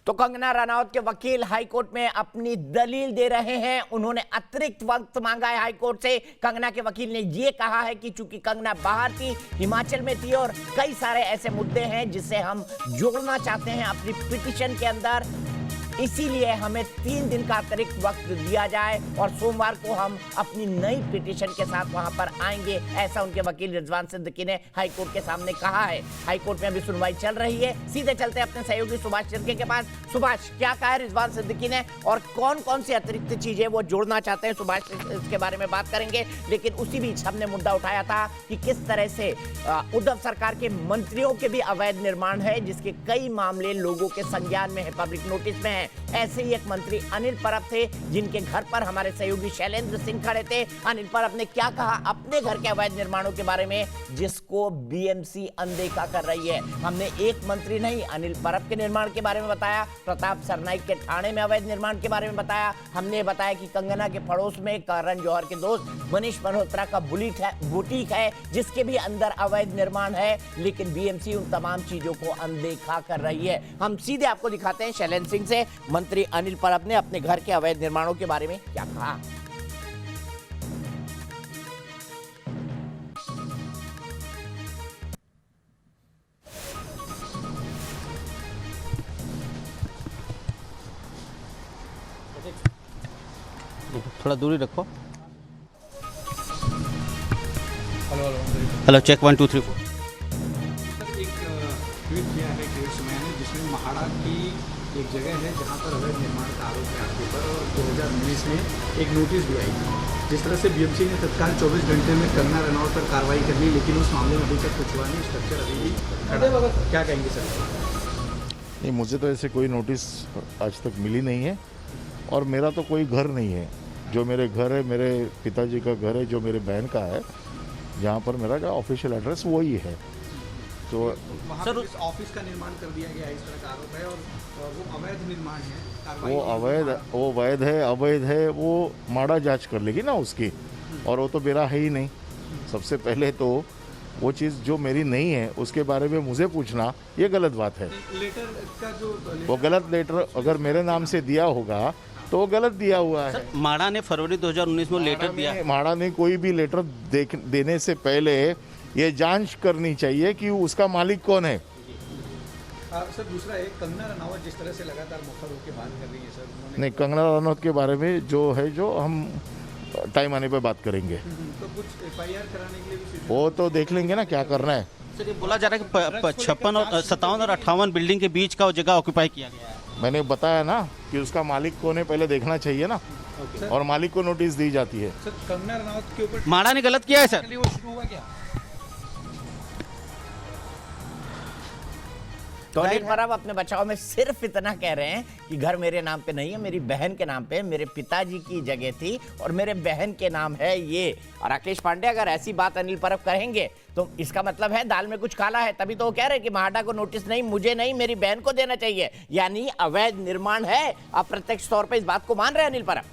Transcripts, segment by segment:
तो कंगना रनौत के वकील हाईकोर्ट में अपनी दलील दे रहे हैं। उन्होंने अतिरिक्त वक्त मांगा है हाईकोर्ट से। कंगना के वकील ने यह कहा है कि चूंकि कंगना बाहर थी, हिमाचल में थी और कई सारे ऐसे मुद्दे हैं जिसे हम जोड़ना चाहते हैं अपनी पिटीशन के अंदर, इसीलिए हमें 3 दिन का अतिरिक्त वक्त दिया जाए और सोमवार को हम अपनी नई पिटीशन के साथ वहां पर आएंगे, ऐसा उनके वकील रिजवान सिद्दीकी ने हाईकोर्ट के सामने कहा है। हाईकोर्ट में अभी सुनवाई चल रही है। सीधे चलते हैं अपने सहयोगी सुभाष चिरके के पास। सुभाष, क्या कहा है रिजवान सिद्दीकी ने और कौन कौन सी अतिरिक्त चीजें वो जोड़ना चाहते हैं? सुभाष, इसके बारे में बात करेंगे, लेकिन उसी बीच हमने मुद्दा उठाया था कि किस तरह से उद्धव सरकार के मंत्रियों के भी अवैध निर्माण है, जिसके कई मामले लोगों के संज्ञान में है, पब्लिक नोटिस में है। ऐसे ही एक मंत्री अनिल परब थे, जिनके घर पर हमारे सहयोगी शैलेंद्र सिंह खड़े थे। अनिल परब ने क्या कहा अपने घर के अवैध निर्माणों के बारे में, जिसको बीएमसी अनदेखा कर रही है? हमने एक मंत्री नहीं, अनिल परब के निर्माण के बारे में बताया, प्रताप सरनाइक के ठाणे में अवैध निर्माण के बारे में बताया, हमने बताया कि कंगना के पड़ोस में करण जौहर के दोस्त मनीष मल्होत्रा का बुटीक है जिसके भी अंदर अवैध निर्माण है, लेकिन बीएमसी उन तमाम चीजों को अनदेखा कर रही है। हम सीधे आपको दिखाते हैं शैलेंद्र सिंह से। मंत्री अनिल परब ने अपने घर के अवैध निर्माणों के बारे में क्या कहा? थोड़ा दूरी रखो। Hello check 1 2 3 4। एक ट्वीट किया है केएस मैंने, जिसमें महाड़ा की एक जगह है जहां पर अवैध निर्माण का आरोप है आपके ऊपर, और 2019 में एक नोटिस भी आई थी। जिस तरह से बीएमसी ने तत्काल 24 घंटे में कंगना रनौत पर कार्रवाई कर ली, लेकिन उस मामले में अभी तक कुछ हुआ नहीं, स्ट्रक्चर अभी भी खड़ा। क्या कहेंगे सर? नहीं, मुझे तो ऐसे कोई नोटिस आज तक मिली नहीं है, और मेरा तो कोई घर नहीं है। जो मेरे घर है, मेरे पिताजी का घर है, जो मेरे बहन का है, जहाँ पर मेरा का ऑफिशियल एड्रेस वही है। तो वहाँ पर इस ऑफिस का निर्माण कर दिया गया है, इस तरह का आरोप है, और वो अवैध निर्माण है। वो वैध है अवैध है, वो माड़ा जांच कर लेगी ना उसकी, और वो तो मेरा है ही नहीं। सबसे पहले तो वो चीज़ जो मेरी नहीं है उसके बारे में मुझे पूछना, ये गलत बात है। लेटर का जो वो गलत लेटर अगर मेरे नाम से दिया होगा तो वो गलत दिया हुआ है। माड़ा ने फरवरी 2019 में लेटर दिया। माड़ा ने कोई भी लेटर देने से पहले ये जांच करनी चाहिए कि उसका मालिक कौन है। सर दूसरा एक कंगना रनौत जिस तरह से लगातार मुखर होकर बात कर रही है सर, नहीं, कंगना रनौत के बारे में जो है, जो हम टाइम आने पे बात करेंगे। तो कुछ एफआईआर कराने के लिए भी वो तो देख लेंगे ना क्या करना है। सर ये बोला जा रहा है कि 56 और 57 और 58 बिल्डिंग के बीच का वो जगह ऑक्यूपाई किया गया है। मैंने बताया ना कि उसका मालिक कौन है, पहले देखना चाहिए ना, और मालिक को नोटिस दी जाती है। सर कंगना रनौत के ऊपर माड़ा ने गलत किया है सर। वो शुरू हुआ क्या? तो अनिल परब अपने बचाव में सिर्फ इतना कह रहे हैं कि घर मेरे नाम पे नहीं है, मेरी बहन के नाम पे, मेरे पिताजी की जगह थी और मेरे बहन के नाम है ये। और राकेश पांडे अगर ऐसी बात अनिल परब कहेंगे तो इसका मतलब है दाल में कुछ काला है, तभी तो वो कह रहे हैं कि महाड़ा को नोटिस नहीं, मुझे नहीं, मेरी बहन को देना चाहिए, यानी अवैध निर्माण है। आप प्रत्यक्ष तौर पर इस बात को मान रहे हैं अनिल परब?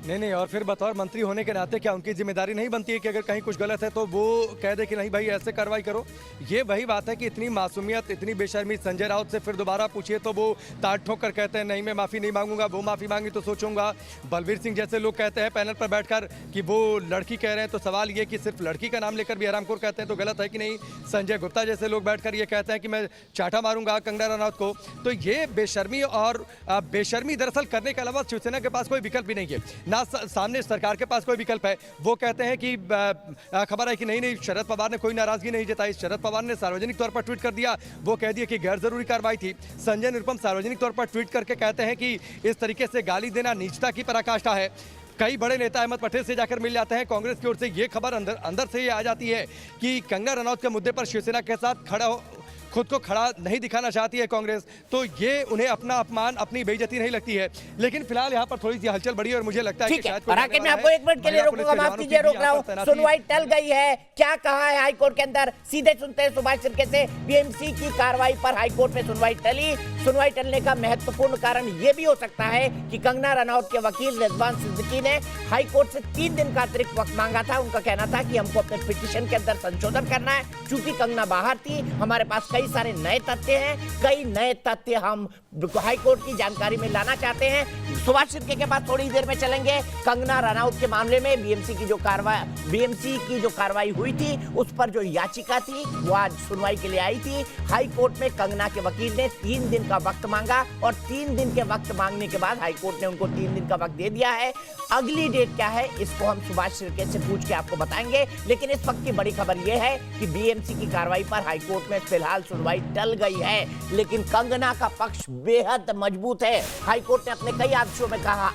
नहीं, और फिर बतौर मंत्री होने के नाते क्या उनकी जिम्मेदारी नहीं बनती है कि अगर कहीं कुछ गलत है तो वो कह दे कि नहीं भाई ऐसे कार्रवाई करो? ये वही बात है कि इतनी मासूमियत, इतनी बेशर्मी संजय राउत से फिर दोबारा पूछिए तो वो ताट ठोक कर कहते हैं नहीं मैं माफ़ी नहीं मांगूंगा, वो माफ़ी मांगी तो सोचूंगा। बलबीर सिंह जैसे लोग कहते हैं पैनल पर बैठकर कि वो लड़की कह रहे हैं, तो सवाल ये कि सिर्फ लड़की का नाम लेकर भी हरामखोर कहते हैं तो गलत है कि नहीं? संजय गुप्ता जैसे लोग बैठकर ये कहते हैं कि मैं चाटा मारूंगा कंगना रनौत को। तो ये बेशर्मी और बेशर्मी दरअसल करने के अलावा शिवसेना के पास कोई विकल्प भी नहीं है, ना सामने सरकार के पास कोई विकल्प है। वो कहते हैं कि खबर है कि नहीं शरद पवार ने कोई नाराजगी नहीं जताई, शरद पवार ने सार्वजनिक तौर पर ट्वीट कर दिया, वो कह दिया कि गैर जरूरी कार्रवाई थी। संजय निरुपम सार्वजनिक तौर पर ट्वीट करके कहते हैं कि इस तरीके से गाली देना नीचता की पराकाष्ठा है। कई बड़े नेता अहमद पटेल से जाकर मिल जाते हैं, कांग्रेस की ओर से ये खबर अंदर से ये आ जाती है कि कंगना रनौत के मुद्दे पर शिवसेना के साथ खुद को खड़ा नहीं दिखाना चाहती है कांग्रेस, तो ये उन्हें अपना अपमान, अपनी बेइज्जती नहीं लगती है। लेकिन फिलहाल यहाँ पर थोड़ी सी हलचल बढ़ी और मुझे लगता है कि शायद राकेश, मैं आपको 1 मिनट के लिए रोकूंगा, माफ कीजिए रोक रहा हूँ। सुनवाई टल गई है, क्या कहा है हाईकोर्ट के अंदर? सीधे सुनते हैं सुभाष चिरके से। बीएमसी की कार्रवाई पर हाईकोर्ट में सुनवाई टली। सुनवाई टलने का महत्वपूर्ण कारण यह भी हो सकता है कि कंगना रनौत के वकील रिजवान सिद्दीकी ने हाईकोर्ट से 3 दिन का अतिरिक्त वक्त मांगा था। उनका कहना था कि हमको अपने पिटीशन के अंदर संशोधन करना है, चूंकि कंगना बाहर थी, हमारे पास कई कई सारे नए तथ्य हैं, कई नए तथ्य हम हाईकोर्ट की जानकारी में लाना चाहते हैं। सुभाष शिर्के के पास थोड़ी देर में चलेंगे। कंगना रनौत के मामले में बीएमसी की जो कार्रवाई हुई थी, उस पर जो याचिका थी वो आज सुनवाई के लिए आई थी। हाई कोर्ट में कंगना के वकील ने 3 दिन का वक्त मांगा और 3 दिन के वक्त मांगने के बाद हाई कोर्ट ने उनको 3 दिन का वक्त दे दिया है। अगली डेट क्या है इसको हम सुभाष शिर्के से पूछ के आपको बताएंगे, लेकिन इस वक्त की बड़ी खबर यह है कि बीएमसी की कार्रवाई पर हाई कोर्ट में फिलहाल सुनवाई टल गई है, लेकिन कंगना का पक्ष बेहद मजबूत है। हाई कोर्ट ने अपने कई आदेशों में कहा,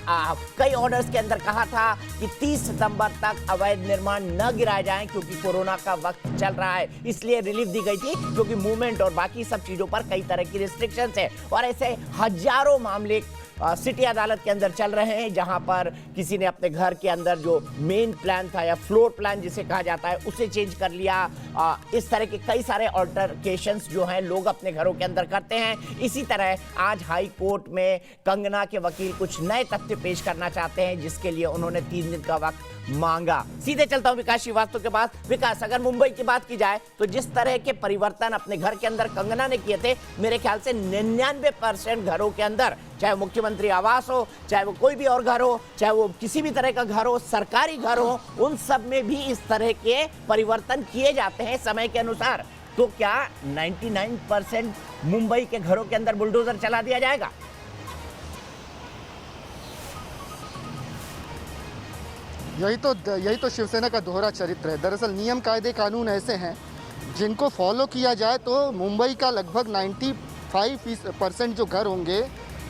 कई ऑर्डर्स के अंदर कहा था कि 30 सितंबर तक अवैध निर्माण न गिराए जाएं क्योंकि कोरोना का वक्त चल रहा है, इसलिए रिलीफ दी गई थी, क्योंकि मूवमेंट और बाकी सब चीजों पर कई तरह की रिस्ट्रिक्शंस है। और ऐसे हजारों मामले सिटी अदालत के अंदर चल रहे हैं, जहां पर किसी ने अपने घर के अंदर जो मेन प्लान था या फ्लोर प्लान जिसे कहा जाता है उसे चेंज कर लिया। इस तरह के कई सारे ऑल्टरकेशंस जो हैं लोग अपने घरों के अंदर करते हैं। इसी तरह आज हाई कोर्ट में कंगना के वकील कुछ नए तथ्य पेश करना चाहते हैं, जिसके लिए उन्होंने 3 दिन का वक्त मांगा। सीधे चलता हूं विकास श्रीवास्तव के पास। विकास, अगर मुंबई की बात की जाए तो जिस तरह के परिवर्तन अपने घर के अंदर कंगना ने किए थे, मेरे ख्याल से 99% घरों के अंदर, चाहे मुख्यमंत्री आवास हो, चाहे वो कोई भी और घर हो, चाहे वो किसी भी तरह का घर हो, सरकारी घर हो, उन सब में भी इस तरह के परिवर्तन किए जाते हैं समय के अनुसार। तो क्या 99% मुंबई के घरों के अंदर बुलडोजर चला दिया जाएगा? यही तो शिवसेना का दोहरा चरित्र है। दरअसल नियम कायदे कानून ऐसे हैं जिनको फॉलो किया जाए तो मुंबई का लगभग 95% जो घर होंगे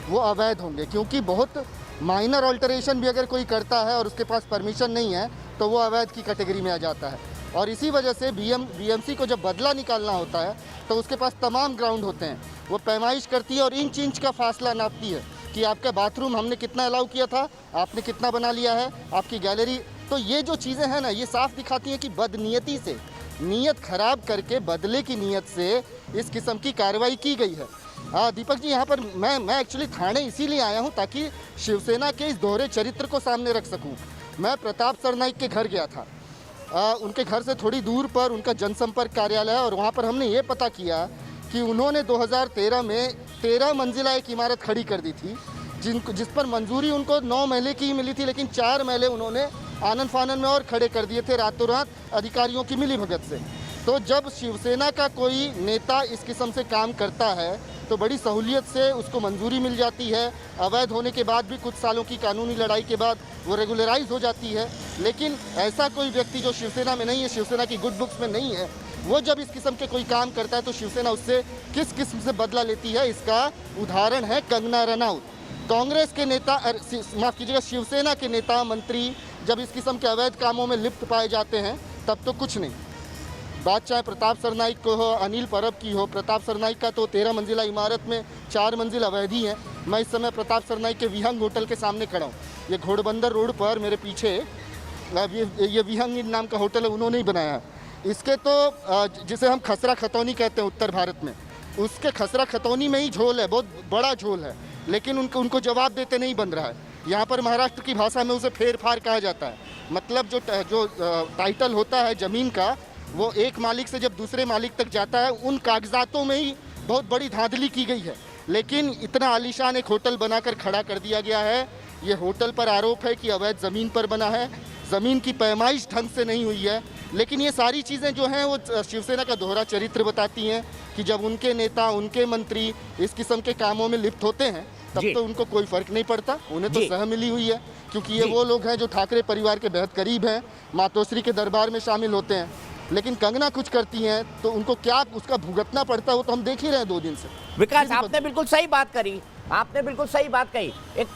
वो अवैध होंगे, क्योंकि बहुत माइनर ऑल्टरेशन भी अगर कोई करता है और उसके पास परमिशन नहीं है तो वो अवैध की कैटेगरी में आ जाता है। और इसी वजह से बीएमसी को जब बदला निकालना होता है तो उसके पास तमाम ग्राउंड होते हैं। वो पैमाइश करती है और इंच इंच का फासला नापती है कि आपका बाथरूम हमने कितना अलाउ किया था, आपने कितना बना लिया है, आपकी गैलरी। तो ये जो चीज़ें हैं ना, ये साफ दिखाती हैं कि बदनीयती से, नीयत खराब करके बदले की नीयत से इस किस्म की कार्रवाई की गई है। दीपक जी, यहाँ पर मैं एक्चुअली थाने इसीलिए आया हूँ ताकि शिवसेना के इस दोहरे चरित्र को सामने रख सकूँ। मैं प्रताप सरनाइक के घर गया था। उनके घर से थोड़ी दूर पर उनका जनसंपर्क कार्यालय है और वहाँ पर हमने ये पता किया कि उन्होंने 2013 में 13 मंजिला एक इमारत खड़ी कर दी थी, जिस पर मंजूरी उनको 9 महले की ही मिली थी, लेकिन 4 महले उन्होंने आनन फानन में और खड़े कर दिए थे रातों रात अधिकारियों की मिलीभगत से। तो जब शिवसेना का कोई नेता इस किस्म से काम करता है तो बड़ी सहूलियत से उसको मंजूरी मिल जाती है। अवैध होने के बाद भी कुछ सालों की कानूनी लड़ाई के बाद वो रेगुलराइज हो जाती है। लेकिन ऐसा कोई व्यक्ति जो शिवसेना में नहीं है, शिवसेना की गुड बुक्स में नहीं है, वो जब इस किस्म के कोई काम करता है तो शिवसेना उससे किस किस्म से बदला लेती है, इसका उदाहरण है कंगना रनौत। कांग्रेस के नेता, माफ़ कीजिएगा, शिवसेना के नेता मंत्री जब इस किस्म के अवैध कामों में लिप्त पाए जाते हैं तब तो कुछ नहीं। बात चाहे प्रताप सरनाइक को हो, अनिल परब की हो। प्रताप सरनाइक का तो 13 मंजिला इमारत में 4 मंजिल अवैध ही है। मैं इस समय प्रताप सरनाइक के विहंग होटल के सामने खड़ा हूँ। ये घोड़बंदर रोड पर मेरे पीछे ये विहंग नाम का होटल है, उन्होंने ही बनाया है। इसके तो जिसे हम खसरा खतौनी कहते हैं उत्तर भारत में, उसके खसरा खतौनी में ही झोल है, बहुत बड़ा झोल है, लेकिन उनको जवाब देते नहीं बन रहा है। यहाँ पर महाराष्ट्र की भाषा में उसे फेर फार कहा जाता है। मतलब जो टाइटल होता है ज़मीन का, वो एक मालिक से जब दूसरे मालिक तक जाता है, उन कागजातों में ही बहुत बड़ी धांधली की गई है। लेकिन इतना आलीशान एक होटल बनाकर खड़ा कर दिया गया है। ये होटल पर आरोप है कि अवैध ज़मीन पर बना है, ज़मीन की पैमाइश ढंग से नहीं हुई है। लेकिन ये सारी चीज़ें जो हैं वो शिवसेना का दोहरा चरित्र बताती हैं कि जब उनके नेता, उनके मंत्री इस किस्म के कामों में लिप्त होते हैं तब तो उनको कोई फ़र्क नहीं पड़ता। उन्हें तो सह मिली हुई है, क्योंकि ये वो लोग हैं जो ठाकरे परिवार के बेहद करीब हैं, मातोश्री के दरबार में शामिल होते हैं। लेकिन कंगना कुछ करती हैं तो उनको क्या उसका भुगतना पड़ता है, वो तो हम देख ही रहे हैं 2 दिन से। विकास, आपने बिल्कुल सही बात करी, आपने बिल्कुल सही बात कही। एक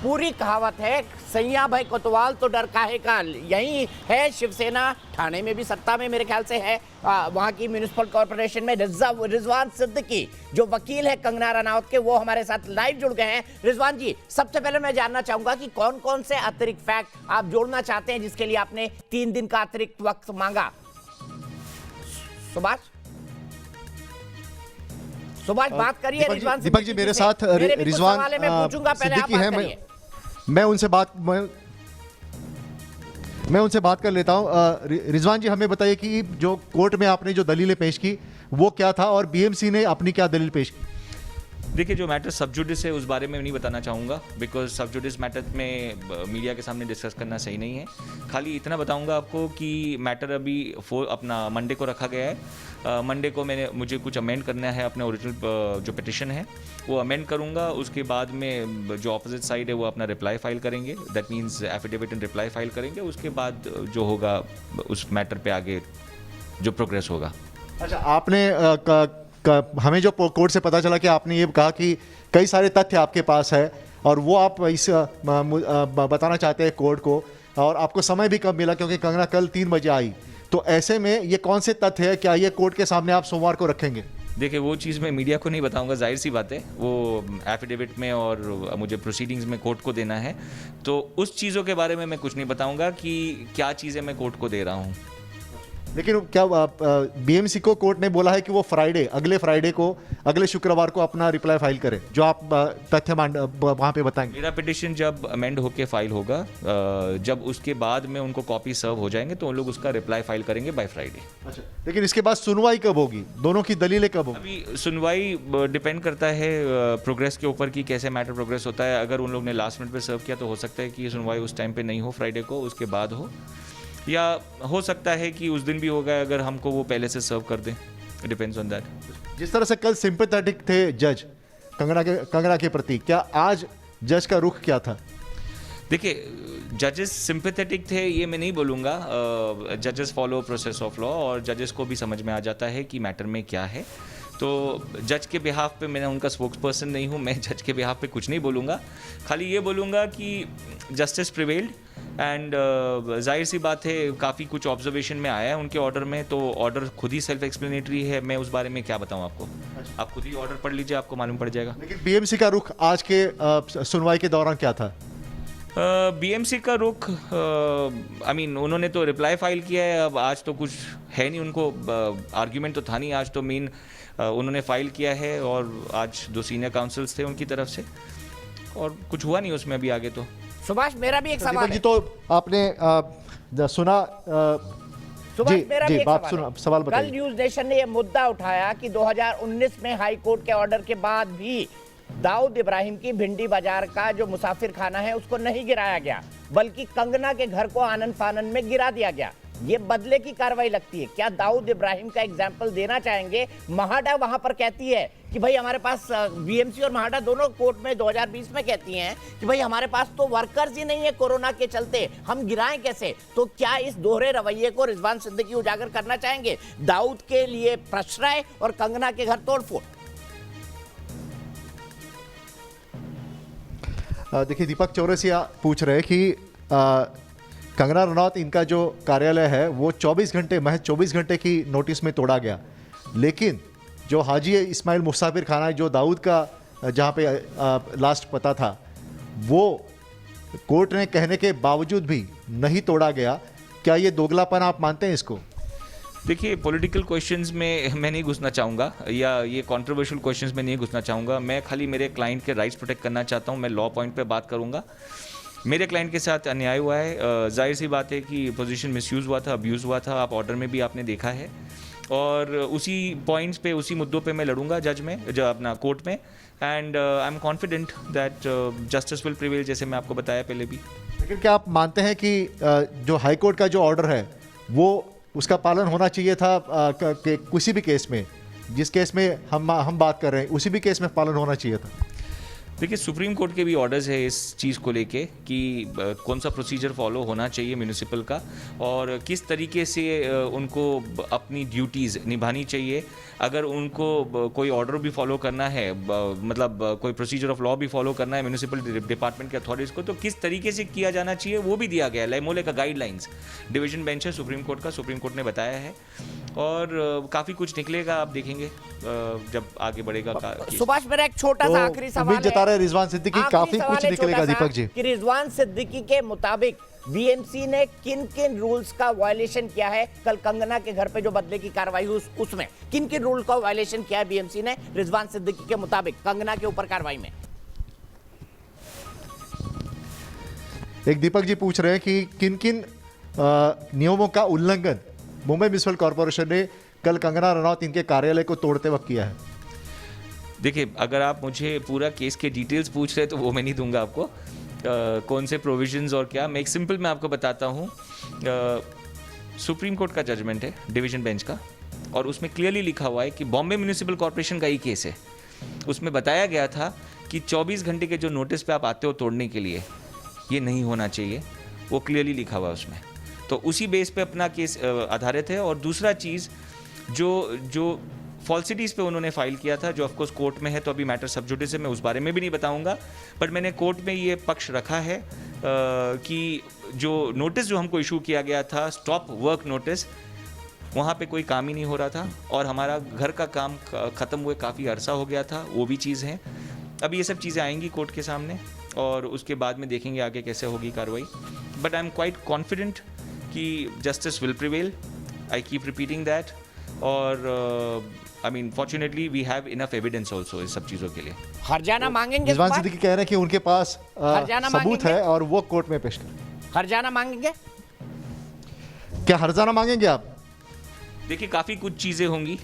पूरी कहावत है, सैया भाई कोतवाल तो डर काहे का। यही है शिवसेना, ठाणे में भी सत्ता में मेरे ख्याल से है। वहाँ की म्यूनिसिपल कॉर्पोरेशन में रिजवान सिद्दीकी जो वकील है कंगना रनौत के, वो हमारे साथ लाइव जुड़ गए हैं। रिजवान जी, सबसे पहले मैं जानना चाहूंगा कि कौन कौन से अतिरिक्त फैक्ट आप जोड़ना चाहते हैं जिसके लिए आपने 3 दिन का अतिरिक्त वक्त मांगा। सुभाष बात करिए। दीपक जी मेरे साथ रिजवान सिद्दीकी हैं। मैं उनसे बात मैं उनसे बात कर लेता हूँ। रिजवान जी, हमें बताइए कि जो कोर्ट में आपने जो दलीलें पेश की वो क्या था और बीएमसी ने अपनी क्या दलील पेश की? देखिए, जो मैटर सब जुडिस है उस बारे में नहीं बताना चाहूँगा, बिकॉज सब जुडिस मैटर में मीडिया के सामने डिस्कस करना सही नहीं है। खाली इतना बताऊँगा आपको कि मैटर अभी अपना मंडे को रखा गया है। मंडे को मुझे कुछ अमेंड करना है, अपने ओरिजिनल जो पिटिशन है वो अमेंड करूँगा। उसके बाद में जो अपोजिट साइड है वो अपना रिप्लाई फाइल करेंगे, that means affidavit and reply file करेंगे। उसके बाद जो होगा उस मैटर पे आगे जो प्रोग्रेस होगा। अच्छा, आपने हमें जो कोर्ट से पता चला कि आपने ये कहा कि कई सारे तथ्य आपके पास है और वो आप इस बताना चाहते हैं कोर्ट को, और आपको समय भी कम मिला क्योंकि कंगना कल 3 बजे आई। तो ऐसे में ये कौन से तथ्य है, क्या ये कोर्ट के सामने आप सोमवार को रखेंगे? देखिए, वो चीज़ मैं मीडिया को नहीं बताऊंगा, जाहिर सी बात है। वो एफिडेविट में और मुझे प्रोसीडिंग्स में कोर्ट को देना है, तो उस चीज़ों के बारे में मैं कुछ नहीं बताऊंगा कि क्या चीज़ें मैं कोर्ट को दे रहा हूँ। लेकिन क्या बीएमसी को कोर्ट ने बोला है कि वो अगले फ्राइडे को, अगले शुक्रवार को अपना रिप्लाई फाइल करे, जो आप तथ्य वहाँ पे बताएंगे? मेरा पिटिशन जब अमेंड होके फाइल होगा, जब उसके बाद में उनको कॉपी सर्व हो जाएंगे तो उन लोग उसका रिप्लाई फाइल करेंगे बाय फ्राइडे। अच्छा, लेकिन इसके बाद सुनवाई कब होगी? दोनों की दलीलें कब होगी? अभी सुनवाई डिपेंड करता है प्रोग्रेस के ऊपर कि कैसे मैटर प्रोग्रेस होता है। अगर उन लोग ने लास्ट मिनट पे सर्व किया तो हो सकता है कि सुनवाई उस टाइम पे नहीं हो, फ्राइडे को, उसके बाद हो, या हो सकता है कि उस दिन भी होगा अगर हमको वो पहले से सर्व कर दें। Depends on that. जिस तरह से कल सिंपैथेटिक थे जज कंगना के प्रति, क्या आज जज का रुख क्या था? देखिए, जजेस सिंपैथेटिक थे ये मैं नहीं बोलूँगा। जजेस फॉलो प्रोसेस ऑफ लॉ और जजेस को भी समझ में आ जाता है कि मैटर में क्या है। तो जज के बिहाफ पे मैं उनका स्पोक्स पर्सन नहीं हूँ, मैं जज के बिहाफ पे कुछ नहीं बोलूँगा। खाली ये बोलूँगा कि जस्टिस प्रिवेल्ड एंड जाहिर सी बात है काफ़ी कुछ ऑब्जर्वेशन में आया है उनके ऑर्डर में, तो ऑर्डर खुद ही सेल्फ एक्सप्लेनेटरी है। मैं उस बारे में क्या बताऊँ आपको? आप खुद ही ऑर्डर पढ़ लीजिए, आपको मालूम पड़ जाएगा। लेकिन बीएमसी का रुख आज के सुनवाई के दौरान क्या था? बीएमसी का रुख, उन्होंने तो रिप्लाई फाइल किया है। अब आज तो कुछ है नहीं, उनको आर्ग्यूमेंट तो था नहीं आज, तो मेन उन्होंने फाइल किया है और आज 2 सीनियर काउंसिल्स थे उनकी तरफ से, और कुछ हुआ नहीं उसमें अभी आगे। तो सुभाष, मेरा भी एक सवाल है। तो आपने सुना? सुभाष, मेरा भी एक सवाल बताइए। कल न्यूज नेशन ने यह मुद्दा उठाया कि 2019 में हाई कोर्ट के ऑर्डर के बाद भी दाऊद इब्राहिम की भिंडी बाजार का जो मुसाफिर खाना है उसको नहीं गिराया गया, बल्कि कंगना के घर को आनन फानन में गिरा दिया गया। ये बदले की कार्रवाई लगती है। क्या दाऊद इब्राहिम का एग्जाम्पल देना चाहेंगे? महाडा वहां पर कहती है कि भाई हमारे पास, बीएमसी और महाडा दोनों कोर्ट में 2020 में कहती हैं कि भाई हमारे पास तो वर्कर्स ही नहीं है कोरोना के चलते, हम गिराएं कैसे? तो क्या इस दोहरे रवैये को रिजवान सिद्दीकी उजागर करना चाहेंगे? दाऊद के लिए प्रश्रय और कंगना के घर तोड़फोड़। देखिए, दीपक चौरसिया पूछ रहे हैं कि कंगना रनौत, इनका जो कार्यालय है वो 24 घंटे, महज 24 घंटे की नोटिस में तोड़ा गया, लेकिन जो हाजी इस्माइल मुसाफिर खाना जो दाऊद का जहाँ पे लास्ट पता था, वो कोर्ट ने कहने के बावजूद भी नहीं तोड़ा गया। क्या ये दोगलापन आप मानते हैं इसको? देखिए, पॉलिटिकल क्वेश्चंस में मैं नहीं घुसना चाहूँगा, या ये कंट्रोवर्शियल क्वेश्चंस में नहीं घुसना चाहूँगा। मैं खाली मेरे क्लाइंट के राइट्स प्रोटेक्ट करना चाहता हूँ। मैं लॉ पॉइंट पे बात करूँगा। मेरे क्लाइंट के साथ अन्याय हुआ है, जाहिर सी बात है कि पोजीशन मिसयूज़ हुआ था, अब्यूज़ हुआ था, आप ऑर्डर में भी आपने देखा है, और उसी पॉइंट्स पे, उसी मुद्दों पे मैं लड़ूंगा जज में, जो अपना कोर्ट में, and I am confident that justice will prevail, जैसे मैं आपको बताया पहले भी। लेकिन क्या आप मानते हैं कि जो हाई कोर्ट का जो ऑर्डर है वो उसका पालन होना चाहिए था किसी भी केस में, जिस केस में हम बात कर रहे हैं उसी भी केस में पालन होना चाहिए था? देखिए, सुप्रीम कोर्ट के भी ऑर्डर्स है इस चीज़ को लेके कि कौन सा प्रोसीजर फॉलो होना चाहिए म्यूनिसिपल का, और किस तरीके से उनको अपनी ड्यूटीज़ निभानी चाहिए। अगर उनको कोई ऑर्डर भी फॉलो करना है, मतलब कोई प्रोसीजर ऑफ लॉ भी फॉलो करना है म्यूनिसिपल डिपार्टमेंट के अथॉरिटीज़ को, तो किस तरीके से किया जाना चाहिए वो भी दिया गया है। लेमोले का गाइडलाइंस, डिवीजन बेंच है सुप्रीम कोर्ट का, सुप्रीम कोर्ट ने बताया है, और काफ़ी कुछ निकलेगा, आप देखेंगे जब आगे बढ़ेगा। सुभाष, मेरा एक छोटा सा आखिरी सवाल है। रिजवान सिद्दीकी, काफी कुछ निकलेगा दीपक जी, कि रिजवान सिद्दीकी के मुताबिक बीएमसी ने किन किन रूल्स का वायलेशन किया है? कल कंगना के घर पे जो बदले की कार्रवाई हुई उसमें किन किन रूल का वायलेशन किया है बीएमसी ने रिजवान सिद्दीकी के मुताबिक कंगना के ऊपर कार्रवाई में? एक दीपक जी पूछ रहे हैं कि किन किन नियमों का उल्लंघन मुंबई म्यूनिसिपल कॉरपोरेशन ने कल कंगना रनौत इनके कार्यालय को तोड़ते वक्त किया है? देखिए, अगर आप मुझे पूरा केस के डिटेल्स पूछ रहे हैं तो वो मैं नहीं दूंगा आपको, कौन से प्रोविजंस और क्या। मैं एक सिंपल मैं आपको बताता हूँ। सुप्रीम कोर्ट का जजमेंट है डिवीजन बेंच का, और उसमें क्लियरली लिखा हुआ है कि बॉम्बे म्यूनिसिपल कॉर्पोरेशन का ही केस है। उसमें बताया गया था कि 24 घंटे के जो नोटिस पे आप आते हो तोड़ने के लिए, ये नहीं होना चाहिए, वो क्लियरली लिखा हुआ है उसमें। तो उसी बेस पे अपना केस आधारित है। और दूसरा चीज़ जो फॉल्सिटीज़ पे उन्होंने फाइल किया था, जो ऑफकोर्स कोर्ट में है, तो अभी मैटर सब जुडिस है, मैं उस बारे में भी नहीं बताऊंगा, बट मैंने कोर्ट में ये पक्ष रखा है कि जो नोटिस जो हमको इशू किया गया था, स्टॉप वर्क नोटिस, वहाँ पे कोई काम ही नहीं हो रहा था और हमारा घर का काम ख़त्म हुए काफ़ी अरसा हो गया था, वो भी चीज़ है। अब ये सब चीज़ें आएंगी कोर्ट के सामने और उसके बाद में देखेंगे आगे कैसे होगी कार्रवाई। But I am quite confident कि justice will prevail, I keep repeating that. और I mean fortunately we have enough evidence also इस सब चीज़ों के लिए। हरजाना मांगेंगे? रिजवान सिद्दीकी कह रहे हैं कि उनके पास हरजाना सबूत मांगेंगे? है और वो कोर्ट में पेश करें। हरजाना मांगेंगे? क्या हरजाना मांगेंगे आप? देखिए, काफ़ी कुछ चीज़ें होंगी,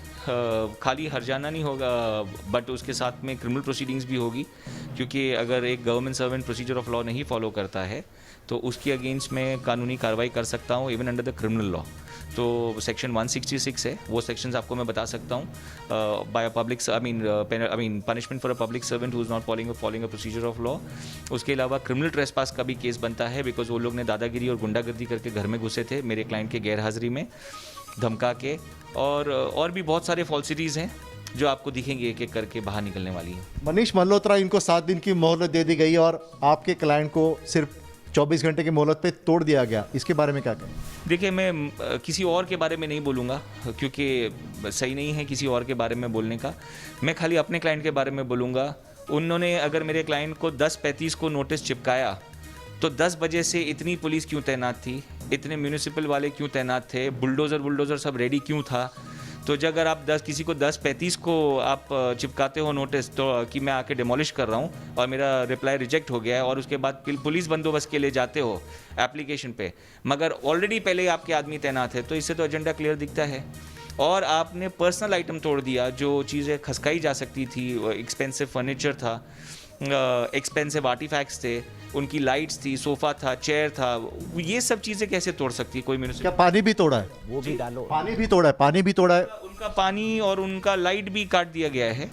खाली हरजाना नहीं होगा, बट उसके साथ में क्रिमिनल प्रोसीडिंग्स भी होगी, क्योंकि अगर एक government servant procedure of law नहीं फॉलो करता है तो उसके अगेंस्ट में कानूनी कार्रवाई कर सकता हूँ, even under the criminal law. तो सेक्शन 166 है, वो सेक्शंस आपको मैं बता सकता हूँ। By a public I mean punishment for a public servant who is not following a procedure of law. उसके अलावा क्रिमिनल ट्रेसपास का भी केस बनता है, बिकॉज वो लोग ने दादागिरी और गुंडागर्दी करके घर में घुसे थे मेरे क्लाइंट के गैर हाजिरी में, धमका के, और भी बहुत सारे फॉल्सिटीज़ हैं जो आपको दिखेंगे एक एक करके बाहर निकलने वाली है। मनीष मल्होत्रा, इनको 7 दिन की मोहलत दे दी गई और आपके क्लाइंट को सिर्फ 24 घंटे की मोहलत पे तोड़ दिया गया, इसके बारे में क्या कहें? देखिए, मैं किसी और के बारे में नहीं बोलूँगा क्योंकि सही नहीं है किसी और के बारे में बोलने का। मैं खाली अपने क्लाइंट के बारे में बोलूँगा। उन्होंने अगर मेरे क्लाइंट को 10:35 को नोटिस चिपकाया तो 10 बजे से इतनी पुलिस क्यों तैनात थी, इतने म्यूनिसिपल वाले क्यों तैनात थे, बुलडोज़र सब रेडी क्यों था? तो जब अगर आप किसी को 10:35 को आप चिपकाते हो नोटिस तो कि मैं आके डिमोलिश कर रहा हूँ और मेरा रिप्लाई रिजेक्ट हो गया है, और उसके बाद पुलिस बंदोबस्त के लिए जाते हो एप्लीकेशन पे, मगर ऑलरेडी पहले आपके आदमी तैनात है, तो इससे तो एजेंडा क्लियर दिखता है। और आपने पर्सनल आइटम तोड़ दिया, जो चीज़ें खसकाई जा सकती थी, एक्सपेंसिव फर्नीचर था, एक्सपेंसिव आर्टिफैक्ट्स थे, उनकी लाइट्स थी, सोफा था, चेयर था, ये सब चीज़ें कैसे तोड़ सकती है कोई म्यूनिसिपल? क्या पानी भी तोड़ा है? वो भी डालो। पानी भी तोड़ा है। उनका पानी और उनका लाइट भी काट दिया गया है।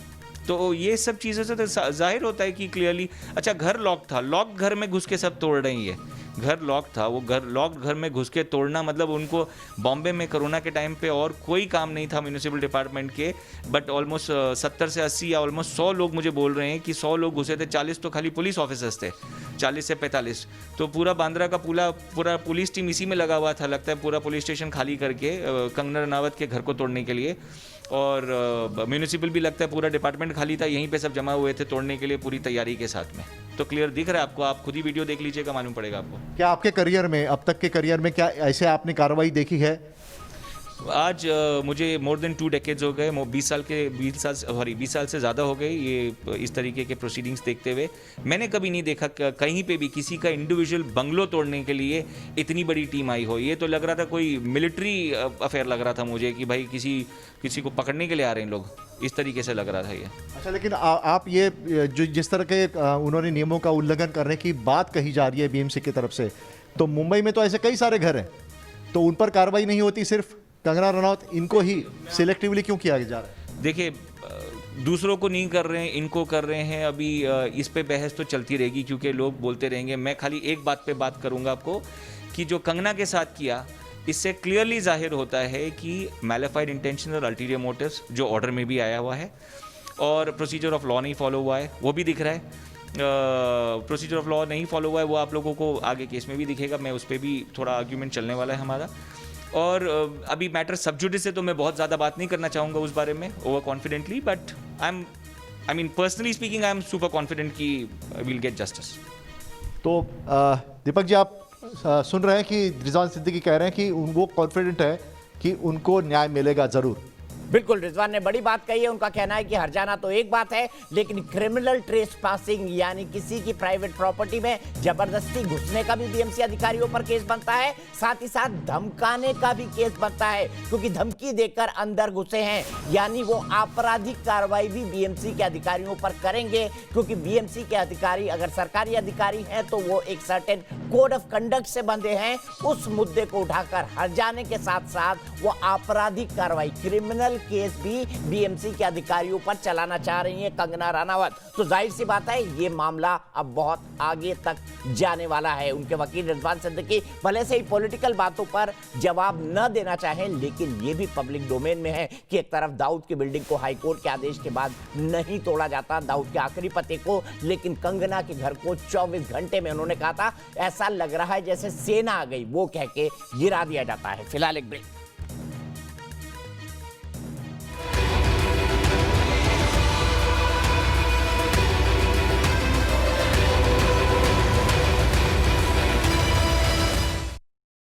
तो ये सब चीज़ों से तो जाहिर होता है कि क्लियरली, अच्छा घर लॉक था, लॉक घर में घुस के सब तोड़ रहे हैं। ये घर लॉक था, वो घर लॉक घर में घुस के तोड़ना मतलब उनको बॉम्बे में कोरोना के टाइम पे और कोई काम नहीं था म्यूनिसिपल डिपार्टमेंट के, बट ऑलमोस्ट 70 से 80 या ऑलमोस्ट 100 लोग मुझे बोल रहे हैं कि 100 लोग घुसे थे, 40 तो खाली पुलिस ऑफिसर्स थे, 40 से 45। तो पूरा बांद्रा का पूरा पुलिस टीम इसी में लगा हुआ था, लगता है पूरा पुलिस स्टेशन खाली करके कंगना रनावत के घर को तोड़ने के लिए। और म्यूनिसिपल भी लगता है पूरा डिपार्टमेंट खाली था, यहीं पे सब जमा हुए थे तोड़ने के लिए पूरी तैयारी के साथ में। तो क्लियर दिख रहा है आपको, आप खुद ही वीडियो देख लीजिएगा, मालूम पड़ेगा आपको। क्या आपके करियर में, अब तक के करियर में, क्या ऐसे आपने कार्रवाई देखी है? आज मुझे मोर देन 2 डेकेड्स हो गए, 20 साल से ज़्यादा हो गए ये इस तरीके के प्रोसीडिंग्स देखते हुए। मैंने कभी नहीं देखा कहीं पे भी किसी का इंडिविजुअल बंगलो तोड़ने के लिए इतनी बड़ी टीम आई हो। ये तो लग रहा था कोई मिलिट्री अफेयर लग रहा था मुझे कि भाई किसी को पकड़ने के लिए आ रहे हैं लोग, इस तरीके से लग रहा था ये। अच्छा, लेकिन आप ये जो जिस तरह के उन्होंने नियमों का उल्लंघन करने की बात कही जा रही है बीएमसी की तरफ से, तो मुंबई में तो ऐसे कई सारे घर हैं, तो उन पर कार्रवाई नहीं होती, सिर्फ कंगना रनौत इनको ही सिलेक्टिवली क्यों किया जा रहा है? देखिए, दूसरों को नहीं कर रहे हैं, इनको कर रहे हैं। अभी इस पे बहस तो चलती रहेगी क्योंकि लोग बोलते रहेंगे। मैं खाली एक बात पे बात करूंगा आपको कि जो कंगना के साथ किया, इससे क्लियरली जाहिर होता है कि मैलिफाइड इंटेंशन और अल्टीरियर मोटिव्स जो ऑर्डर में भी आया हुआ है, और प्रोसीजर ऑफ लॉ नहीं फॉलो हुआ है, वो भी दिख रहा है। प्रोसीजर ऑफ लॉ नहीं फॉलो हुआ है, वो आप लोगों को आगे केस में भी दिखेगा। मैं उस पर भी थोड़ा आर्ग्यूमेंट चलने वाला है हमारा। और अभी मैटर सब जुडिस है, तो मैं बहुत ज़्यादा बात नहीं करना चाहूँगा उस बारे में over confidently, but I mean personally speaking I am super confident कि विल गेट जस्टिस। तो दीपक जी, आप सुन रहे हैं कि रिजवान सिद्दीकी कह रहे हैं कि वो कॉन्फिडेंट है कि उनको न्याय मिलेगा ज़रूर, बिल्कुल, रिजवान ने बड़ी बात कही है। उनका कहना है कि हर्जाना तो एक बात है, लेकिन क्रिमिनल ट्रेस पासिंग यानी किसी की प्राइवेट प्रॉपर्टी में जबरदस्ती घुसने का भी बीएमसी अधिकारियों पर केस बनता है, साथ ही साथ धमकाने का भी केस बनता है, क्योंकि धमकी देकर अंदर घुसे हैं, यानी वो आपराधिक कार्रवाई भी बीएमसी के अधिकारियों पर करेंगे, क्योंकि बीएमसी के अधिकारी अगर सरकारी अधिकारी हैं तो वो एक सर्टेन कोड ऑफ कंडक्ट से बंधे हैं। उस मुद्दे को उठाकर हर्जाने के साथ साथ वो आपराधिक कार्रवाई, क्रिमिनल केस भी बीएमसी के अधिकारियों पर चलाना चाह रही है कंगना रनावत। तो जाहिर सी बात है ये मामला अब बहुत आगे तक जाने वाला है। उनके वकील रिजवान सिद्दीकी भले से ही पॉलिटिकल बातों पर जवाब न देना चाहें, लेकिन ये भी पब्लिक डोमेन में है कि एक तरफ दाऊद की बिल्डिंग को हाईकोर्ट के आदेश के बाद नहीं तोड़ा जाता, दाऊद के आखिरी पते को, लेकिन कंगना के घर को 24 घंटे में उन्होंने कहा था ऐसा लग रहा है जैसे सेना आ गई, वो कह के गिरा दिया जाता है। फिलहाल एक ब्रेक।